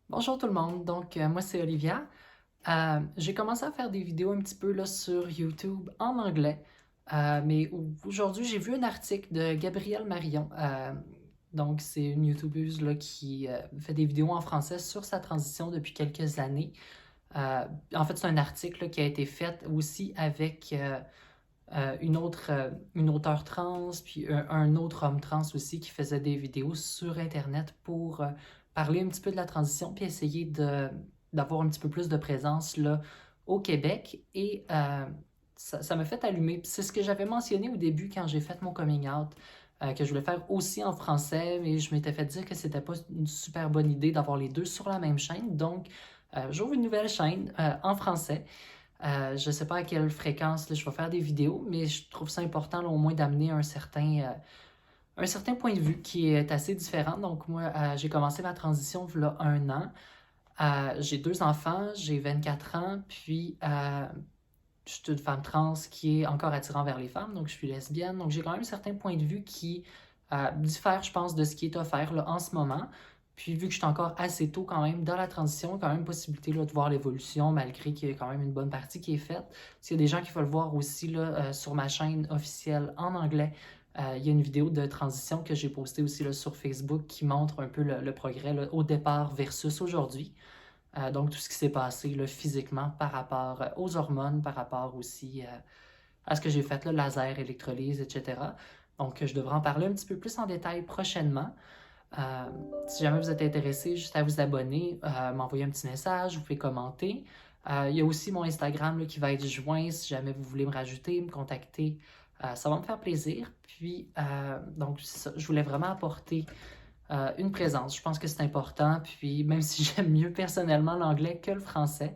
Bonjour tout le monde, moi c'est Olivia. J'ai commencé à faire des vidéos un petit peu là, sur YouTube en anglais, mais aujourd'hui j'ai vu un article de Gabrielle Marion. Donc c'est une YouTubeuse là, qui fait des vidéos en français sur sa transition depuis quelques années. Euh, En fait c'est un article là, qui a été fait aussi avec une auteure trans, puis un autre homme trans aussi qui faisait des vidéos sur Internet pour parler un petit peu de la transition, puis essayer d'avoir un petit peu plus de présence là, au Québec. Et ça m'a fait allumer. Puis c'est ce que j'avais mentionné au début quand j'ai fait mon coming out, que je voulais faire aussi en français, mais je m'étais fait dire que c'était pas une super bonne idée d'avoir les deux sur la même chaîne. Donc, j'ouvre une nouvelle chaîne en français. Je ne sais pas à quelle fréquence là, je vais faire des vidéos, mais je trouve ça important là, au moins d'amener un certain point de vue qui est assez différent. Donc moi, j'ai commencé ma transition il y a un an. J'ai deux enfants, j'ai 24 ans, puis je suis une femme trans qui est encore attirant vers les femmes, donc je suis lesbienne. Donc j'ai quand même un certain point de vue qui diffère, je pense, de ce qui est offert là, en ce moment. Puis vu que je suis encore assez tôt quand même dans la transition, quand même possibilité là, de voir l'évolution malgré qu'il y a quand même une bonne partie qui est faite. S'il y a des gens qui veulent voir aussi là, sur ma chaîne officielle en anglais, il y a une vidéo de transition que j'ai postée aussi là, sur Facebook qui montre un peu le progrès là, au départ versus aujourd'hui. Donc, tout ce qui s'est passé là, physiquement par rapport aux hormones, par rapport aussi à ce que j'ai fait, là, laser, électrolyse, etc. Donc, je devrais en parler un petit peu plus en détail prochainement. Euh, Si jamais vous êtes intéressé, juste à vous abonner, m'envoyer un petit message, vous pouvez commenter. Il y a aussi mon Instagram là, qui va être joint si jamais vous voulez me rajouter, me contacter. Ça va me faire plaisir. Puis, donc, ça, je voulais vraiment apporter une présence. Je pense que c'est important. Puis même si j'aime mieux personnellement l'anglais que le français,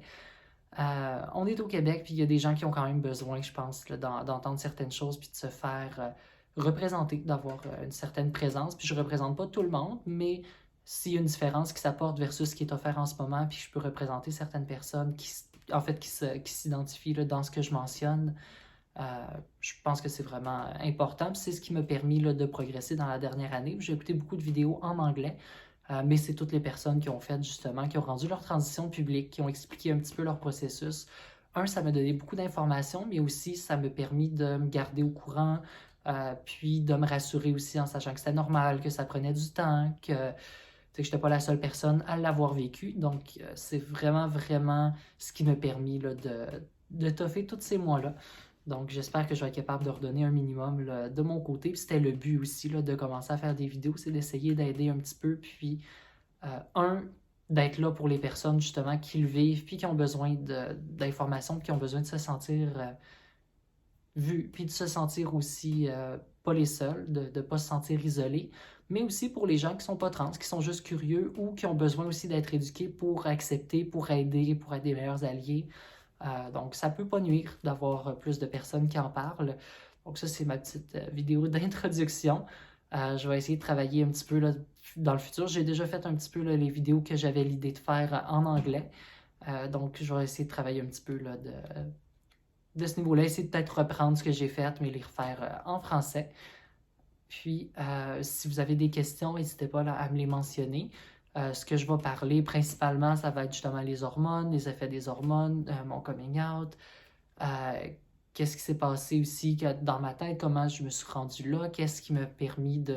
on est au Québec, puis il y a des gens qui ont quand même besoin, je pense, là, d'entendre certaines choses, puis de se faire représenter, d'avoir une certaine présence. Puis je représente pas tout le monde, mais s'il y a une différence qui s'apporte versus ce qui est offert en ce moment, puis je peux représenter certaines personnes en fait, qui s'identifient là, dans ce que je mentionne, je pense que c'est vraiment important. Puis c'est ce qui m'a permis là, de progresser dans la dernière année. J'ai écouté beaucoup de vidéos en anglais, mais c'est toutes les personnes qui ont fait justement, qui ont rendu leur transition publique, qui ont expliqué un petit peu leur processus. Un, ça m'a donné beaucoup d'informations, mais aussi ça m'a permis de me garder au courant, puis de me rassurer aussi en sachant que c'était normal, que ça prenait du temps, que je n'étais pas la seule personne à l'avoir vécu. Donc, c'est vraiment, vraiment ce qui m'a permis là, de toffer tous ces mois-là. Donc, j'espère que je vais être capable de redonner un minimum là, de mon côté. Puis c'était le but aussi là, de commencer à faire des vidéos, c'est d'essayer d'aider un petit peu. Puis, un, d'être là pour les personnes justement qui le vivent, puis qui ont besoin d'informations, puis qui ont besoin de se sentir vus, puis de se sentir aussi pas les seuls, de ne pas se sentir isolés, mais aussi pour les gens qui sont pas trans, qui sont juste curieux ou qui ont besoin aussi d'être éduqués pour accepter, pour aider, pour être des meilleurs alliés. Donc, ça peut pas nuire d'avoir plus de personnes qui en parlent. Donc, ça, c'est ma petite vidéo d'introduction. Je vais essayer de travailler un petit peu là, dans le futur. J'ai déjà fait un petit peu là, les vidéos que j'avais l'idée de faire en anglais. Donc, je vais essayer de travailler un petit peu là, de ce niveau-là, essayer de peut-être reprendre ce que j'ai fait, mais les refaire en français. Puis, si vous avez des questions, n'hésitez pas là, à me les mentionner. Ce que je vais parler principalement, ça va être justement les hormones, les effets des hormones, mon coming out, euh, qu'est-ce qui s'est passé aussi dans ma tête, comment je me suis rendu là, qu'est-ce qui m'a permis de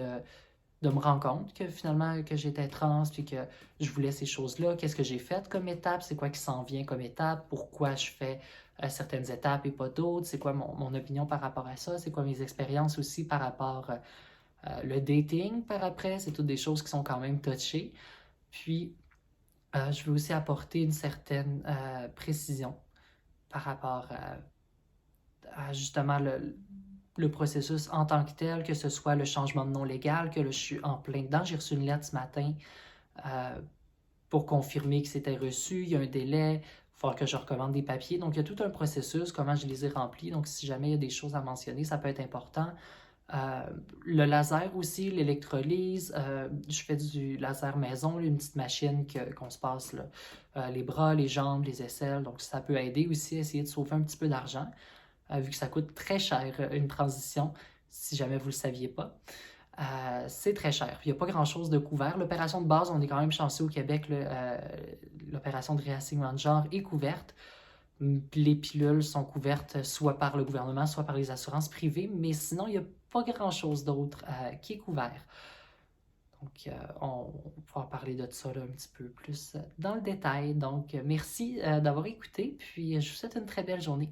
me rendre compte que finalement que j'étais trans puis que je voulais ces choses-là, qu'est-ce que j'ai fait comme étape, c'est quoi qui s'en vient comme étape, pourquoi je fais certaines étapes et pas d'autres, c'est quoi mon opinion par rapport à ça, c'est quoi mes expériences aussi par rapport le dating par après, c'est toutes des choses qui sont quand même touchées. Puis, je veux aussi apporter une certaine précision par rapport à justement le processus en tant que tel, que ce soit le changement de nom légal, que là, je suis en plein dedans. J'ai reçu une lettre ce matin euh, pour confirmer que c'était reçu. Il y a un délai, il va falloir que je recommande des papiers. Donc, il y a tout un processus, comment je les ai remplis. Donc, si jamais il y a des choses à mentionner, ça peut être important. Euh, le laser aussi, l'électrolyse, je fais du laser maison, une petite machine qu'on se passe là, les bras, les jambes, les aisselles, donc ça peut aider aussi à essayer de sauver un petit peu d'argent, vu que ça coûte très cher une transition, si jamais vous ne le saviez pas. c'est très cher. Il n'y a pas grand-chose de couvert. L'opération de base, on est quand même chanceux au Québec, l'opération de réassignement de genre est couverte. Les pilules sont couvertes soit par le gouvernement, soit par les assurances privées, mais sinon, il n'y a pas grand-chose d'autre qui est couvert. Donc, on va pouvoir parler de ça là, un petit peu plus dans le détail. Donc, merci d'avoir écouté, puis je vous souhaite une très belle journée.